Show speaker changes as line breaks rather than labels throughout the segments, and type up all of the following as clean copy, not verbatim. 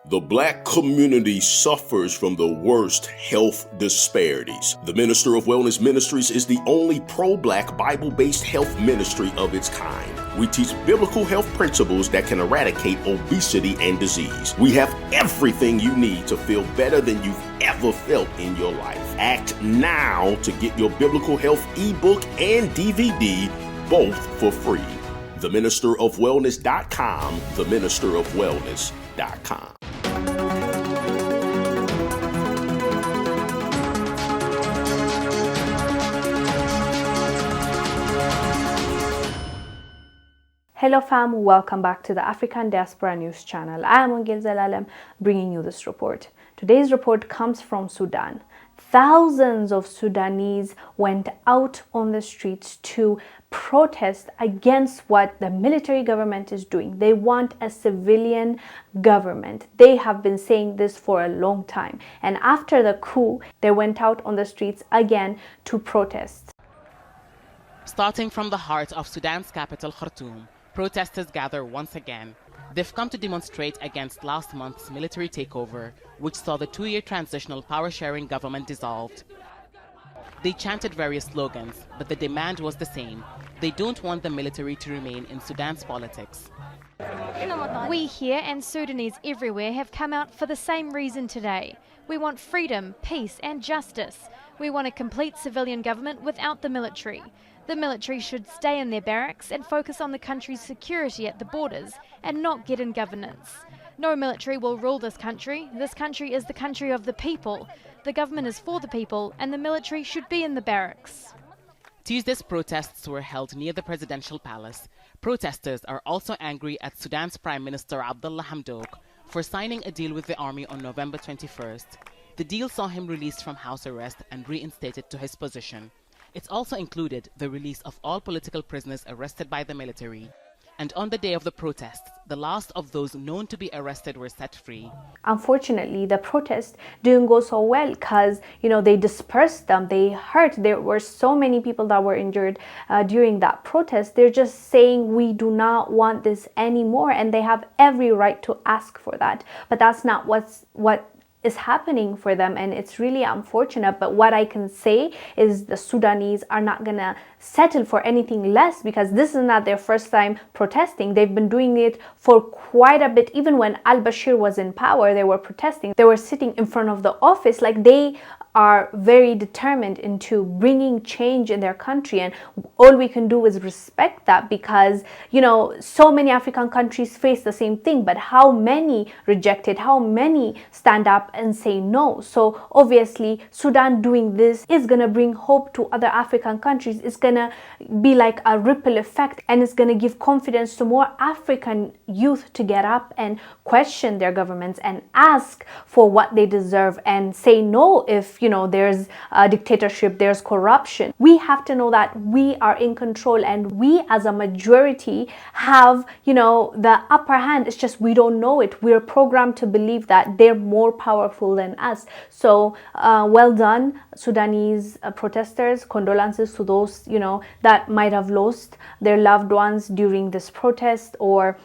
The Black community suffers from the worst health disparities. The Minister of Wellness Ministries is the only pro-Black Bible-based health ministry of its kind. We teach biblical health principles that can eradicate obesity and disease. We have everything you need to feel better than you've ever felt in your life. Act now to get your biblical health ebook and DVD, both for free. TheMinisterofWellness.com, TheMinisterofWellness.com.
Hello fam, welcome back to the African Diaspora News Channel. I am Wongel Zelalem bringing you this report. Today's report comes from Sudan. Thousands of Sudanese went out on the streets to protest against what the military government is doing. They want a civilian government. They have been saying this for a long time. And after the coup, they went out on the streets again to protest.
Starting from the heart of Sudan's capital, Khartoum, protesters gather once again. They've come to demonstrate against last month's military takeover, which saw the two-year transitional power-sharing government dissolved. They chanted various slogans, but the demand was the same. They don't want the military to remain in Sudan's politics.
We here and Sudanese everywhere have come out for the same reason today. We want freedom, peace and justice. We want a complete civilian government without the military. The military should stay in their barracks and focus on the country's security at the borders and not get in governance. No military will rule this country. This country is the country of the people. The government is for the people and the military should be in the barracks.
Tuesday's protests were held near the presidential palace. Protesters are also angry at Sudan's Prime Minister Abdullah Hamdok for signing a deal with the army on November 21st. The deal saw him released from house arrest and reinstated to his position. It also included the release of all political prisoners arrested by the military. And on the day of the protests, the last of those known to be arrested were set free.
Unfortunately, the protest didn't go so well because, they dispersed them. They hurt. There were so many people that were injured during that protest. They're just saying we do not want this anymore, and they have every right to ask for that. But that's not what is happening for them, and it's really unfortunate. But what I can say is the Sudanese are not gonna settle for anything less, because this is not their first time protesting. They've been doing it for quite a bit. Even when al-Bashir was in power, they were protesting. They were sitting in front of the office. Like, they are very determined into bringing change in their country, and all we can do is respect that, because so many African countries face the same thing, but how many reject it? How many stand up and say no? So obviously Sudan doing this is gonna bring hope to other African countries. It's gonna be like a ripple effect, and it's gonna give confidence to more African youth to get up and question their governments and ask for what they deserve and say no if there's a dictatorship, there's corruption. We have to know that we are in control, and we as a majority have the upper hand. It's just we don't know it. We're programmed to believe that they're more powerful than us. So well done, Sudanese protesters. Condolences to those that might have lost their loved ones during this protest or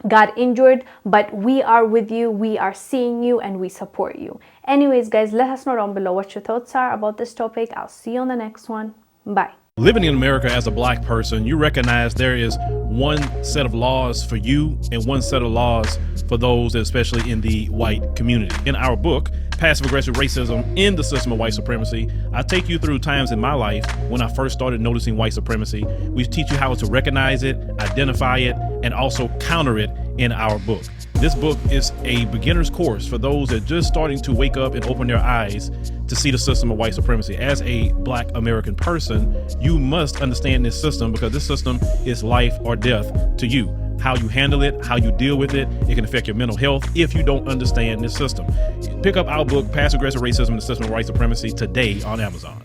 got injured, but we are with you, we are seeing you, and we support you. Anyways guys, let us know down below what your thoughts are about this topic. I'll see you on the next one. Bye.
Living in America as a Black person, you recognize there is one set of laws for you and one set of laws for those, especially in the white community. In our book, Passive Aggressive Racism in the System of White Supremacy, I take you through times in my life when I first started noticing white supremacy. We teach you how to recognize it, identify it, and also counter it in our book. This book is a beginner's course for those that are just starting to wake up and open their eyes to see the system of white supremacy. As a Black American person, you must understand this system, because this system is life or death to you. How you handle it, how you deal with it, it can affect your mental health if you don't understand this system. Pick up our book, Passive Aggressive Racism and the System of White Supremacy, today on Amazon.